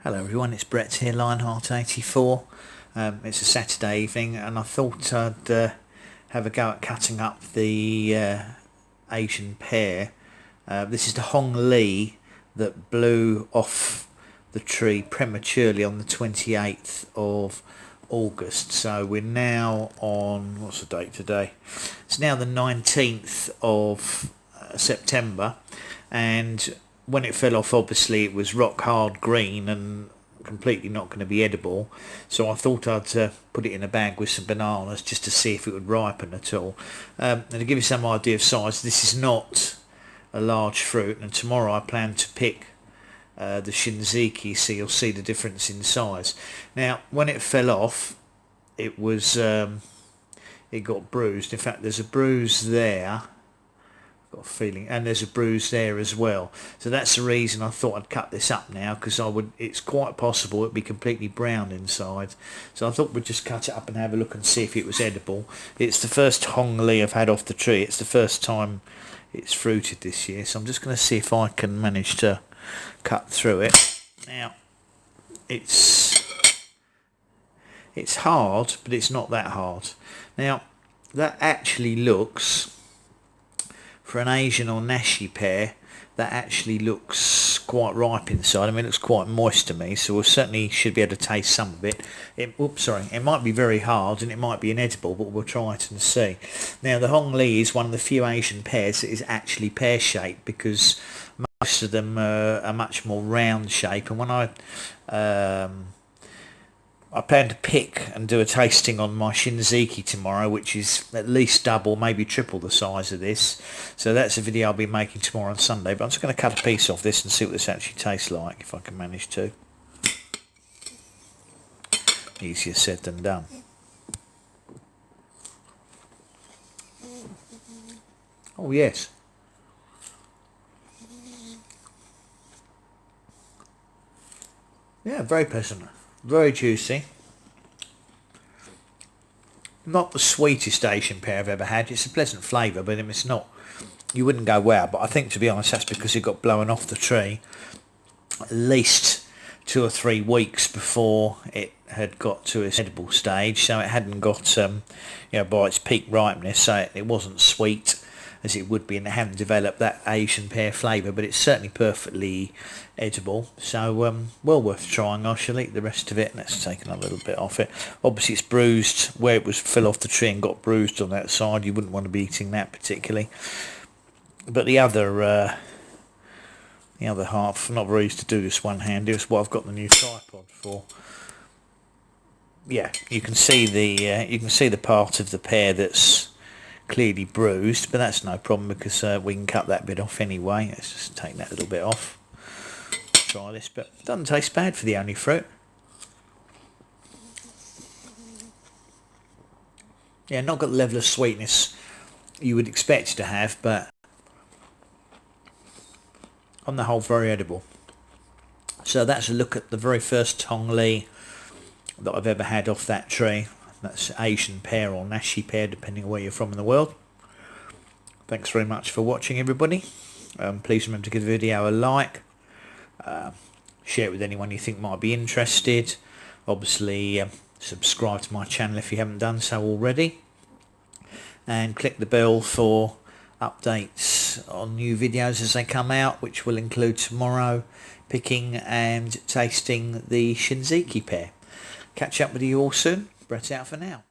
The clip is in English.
Hello everyone, it's Brett here, Lionheart84. It's a Saturday evening and I thought I'd have a go at cutting up the Asian pear. This is the Hong Lee that blew off the tree prematurely on the 28th of August. So we're now on, what's the date today? It's now the 19th of September, and when it fell off, obviously it was rock hard green and completely not going to be edible. So I thought I'd put it in a bag with some bananas just to see if it would ripen at all. And to give you some idea of size, this is not a large fruit, and tomorrow I plan to pick the shinziki, so you'll see the difference in size. Now when it fell off, it was it got bruised. In fact, there's a bruise there, got a feeling, and there's a bruise there as well. So that's the reason I thought I'd cut this up now, because it's quite possible it'd be completely brown inside. So I thought we'd just cut it up and have a look and see if it was edible. It's the first Hong Lee I've had off the tree. It's the first time it's fruited this year, so I'm just going to see if I can manage to cut through it. Now it's hard, but it's not that hard. Now that actually looks, for an Asian or nashi pear, that actually looks quite ripe inside. I mean, it looks quite moist to me, so we certainly should be able to taste some of it. It might be very hard and it might be inedible, but we'll try it and see. Now the Hong Lee is one of the few Asian pears that is actually pear-shaped, because most of them are much more round shape, and when I plan to pick and do a tasting on my shinziki tomorrow, which is at least double, maybe triple the size of this. So that's a video I'll be making tomorrow on Sunday, but I'm just going to cut a piece off this and see what this actually tastes like, if I can manage to. Easier said than done. Oh yes. Yeah, very pleasant. Very juicy. Not the sweetest Asian pear I've ever had. It's a pleasant flavour, but it's not, you wouldn't go wow. But I think, to be honest, that's because it got blown off the tree at least 2 or 3 weeks before it had got to its edible stage. So it hadn't got, by its peak ripeness, so it wasn't sweet as it would be, and it hadn't developed that Asian pear flavour, but it's certainly perfectly edible. So well worth trying. I shall eat the rest of it. Let's take another little bit off it. Obviously it's bruised where it fell off the tree and got bruised on that side. You wouldn't want to be eating that particularly, but the other half, not very easy to do this one-handed. It's what I've got the new tripod for. Yeah, you can see the part of the pear that's clearly bruised, but that's no problem, because we can cut that bit off anyway. Let's just take that little bit off. Try this, but it doesn't taste bad for the only fruit. Yeah, not got the level of sweetness you would expect to have, but on the whole very edible. So that's a look at the very first Hong Lee that I've ever had off that tree. That's Asian pear or nashi pear, depending on where you're from in the world. Thanks very much for watching, everybody. Please remember to give the video a like. Share it with anyone you think might be interested. Obviously subscribe to my channel if you haven't done so already, and click the bell for updates on new videos as they come out, which will include tomorrow picking and tasting the shinziki pear. Catch up with you all soon. Brett out for now.